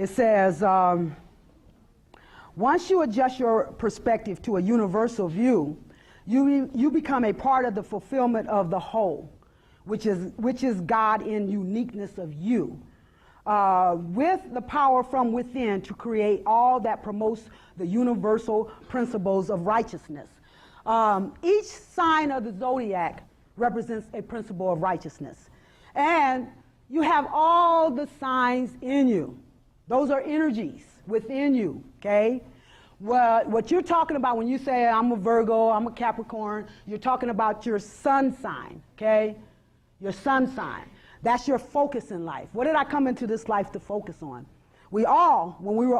It says, once you adjust your perspective to a universal view, you become a part of the fulfillment of the whole, which is God in uniqueness of you, with the power from within to create all that promotes the universal principles of righteousness. Each sign of the zodiac represents a principle of righteousness. And you have all the signs in you. Those are energies within you, okay? What you're talking about when you say, I'm a Virgo, I'm a Capricorn, you're talking about your sun sign, okay? Your sun sign. That's your focus in life. What did I come into this life to focus on? We all, when we were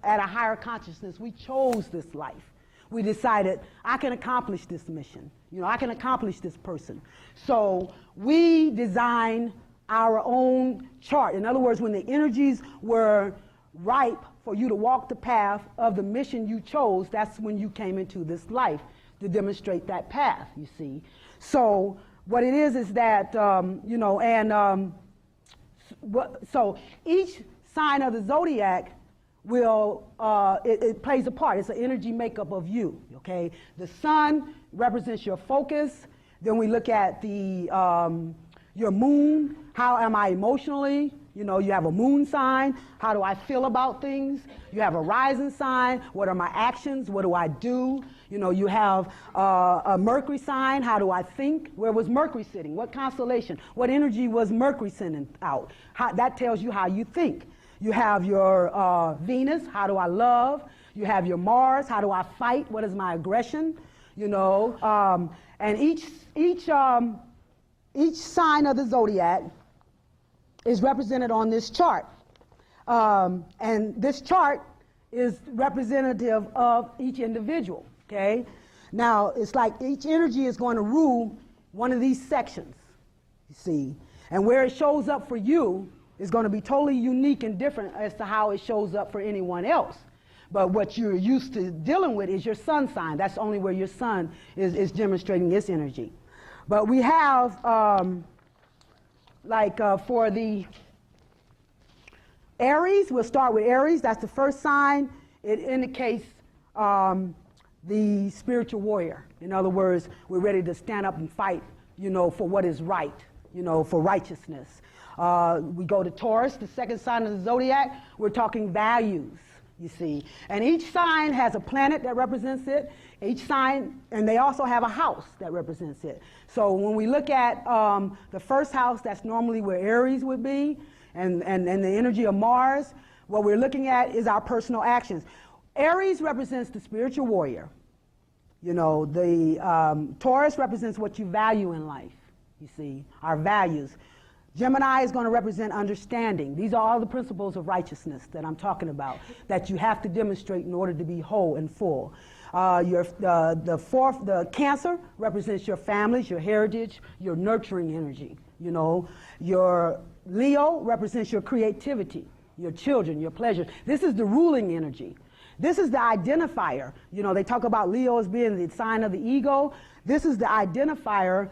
at a higher consciousness, we chose this life. We decided, I can accomplish this mission. You know, I can accomplish this person. So we design our own chart. In other words, when the energies were ripe for you to walk the path of the mission you chose, that's when you came into this life to demonstrate that path, you see. So what it is that, you know, and so each sign of the zodiac will, it plays a part. It's an energy makeup of you, okay? The sun represents your focus. Then we look at the, your moon. How am I emotionally? You know, you have a moon sign. How do I feel about things? You have a rising sign. What are my actions? What do I do? You know, you have a Mercury sign. How do I think? Where was Mercury sitting? What constellation? What energy was Mercury sending out? That tells you how you think. You have your Venus. How do I love? You have your Mars. How do I fight? What is my aggression? You know, and each sign of the zodiac is represented on this chart. And this chart is representative of each individual, okay? Now, it's like each energy is going to rule one of these sections, you see. And where it shows up for you is going to be totally unique and different as to how it shows up for anyone else. But what you're used to dealing with is your sun sign. That's only where your sun is demonstrating its energy. But we have, for the Aries, we'll start with Aries. That's the first sign. It indicates the spiritual warrior. In other words, we're ready to stand up and fight, you know, for what is right, you know, for righteousness. We go to Taurus, the second sign of the zodiac. We're talking values, you see. And each sign has a planet that represents it. Each sign, and they also have a house that represents it. So when we look at the first house, that's normally where Aries would be, and the energy of Mars, what we're looking at is our personal actions. Aries represents the spiritual warrior. You know, the Taurus represents what you value in life, you see, our values. Gemini is going to represent understanding. These are all the principles of righteousness that I'm talking about, that you have to demonstrate in order to be whole and full. The Cancer represents your families, your heritage, your nurturing energy. You know, your Leo represents your creativity, your children, your pleasure. This is the ruling energy. This is the identifier. You know, they talk about Leo as being the sign of the ego. This is the identifier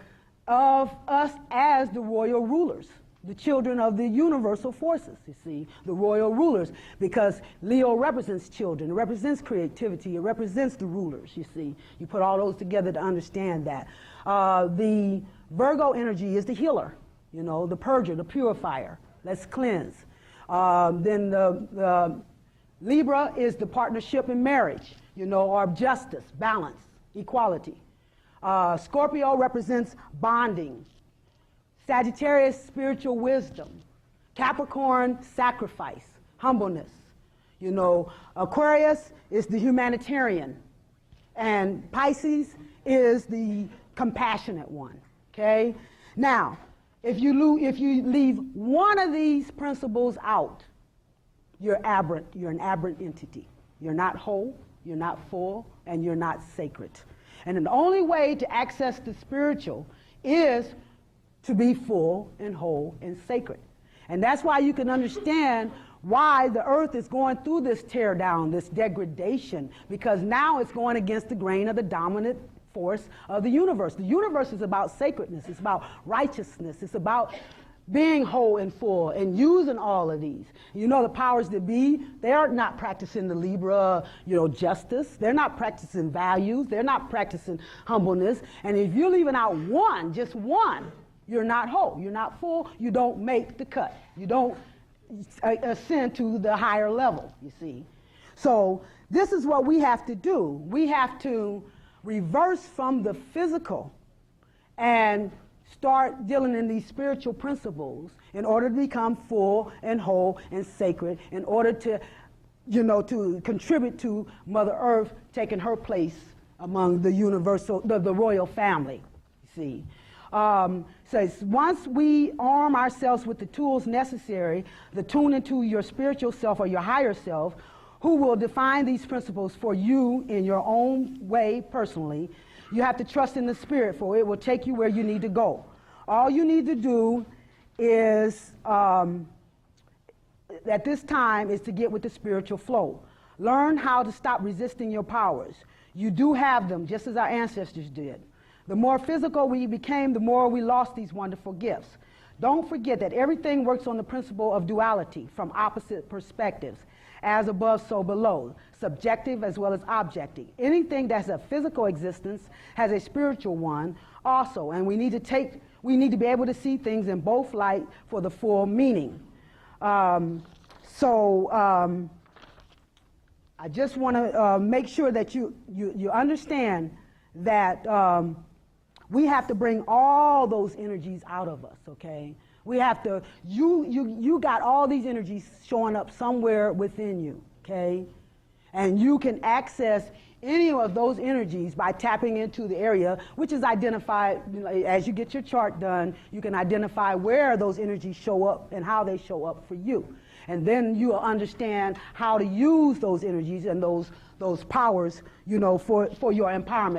of us as the royal rulers, the children of the universal forces, you see, the royal rulers, because Leo represents children, it represents creativity, it represents the rulers, you see. You put all those together to understand that. The Virgo energy is the healer, you know, the purger, the purifier. Let's cleanse. Then the Libra is the partnership in marriage, you know, or justice, balance, equality. Scorpio represents bonding. Sagittarius, spiritual wisdom. Capricorn, sacrifice, humbleness. You know, Aquarius is the humanitarian. And Pisces is the compassionate one, okay? Now, if you leave one of these principles out, you're aberrant. You're an aberrant entity. You're not whole, you're not full, and you're not sacred. And the only way to access the spiritual is to be full and whole and sacred. And that's why you can understand why the earth is going through this tear down, this degradation, because now it's going against the grain of the dominant force of the universe. The universe is about sacredness. It's about righteousness. It's about being whole and full and using all of these. You know, the powers that be, they are not practicing the Libra, justice. They're not practicing values. They're not practicing humbleness. And if you're leaving out one, just one, you're not whole. You're not full. You don't make the cut. You don't ascend to the higher level, you see. So this is what we have to do. We have to reverse from the physical and start dealing in these spiritual principles in order to become full and whole and sacred, in order to, to contribute to Mother Earth taking her place among the universal, the royal family, you see. Says, once we arm ourselves with the tools necessary to tune into your spiritual self or your higher self, who will define these principles for you in your own way personally, you have to trust in the Spirit, for it will take you where you need to go. All you need to do is, at this time, is to get with the spiritual flow. Learn how to stop resisting your powers. You do have them, just as our ancestors did. The more physical we became, the more we lost these wonderful gifts. Don't forget that everything works on the principle of duality, from opposite perspectives. As above, so below, subjective as well as objective. Anything that's a physical existence has a spiritual one also, and we need to be able to see things in both light for the full meaning. I just want to make sure that you understand that we have to bring all those energies out of us, okay? We have to, you got all these energies showing up somewhere within you, okay? And you can access any of those energies by tapping into the area, which is identified, as you get your chart done, you can identify where those energies show up and how they show up for you. And then you'll understand how to use those energies and those powers, for your empowerment.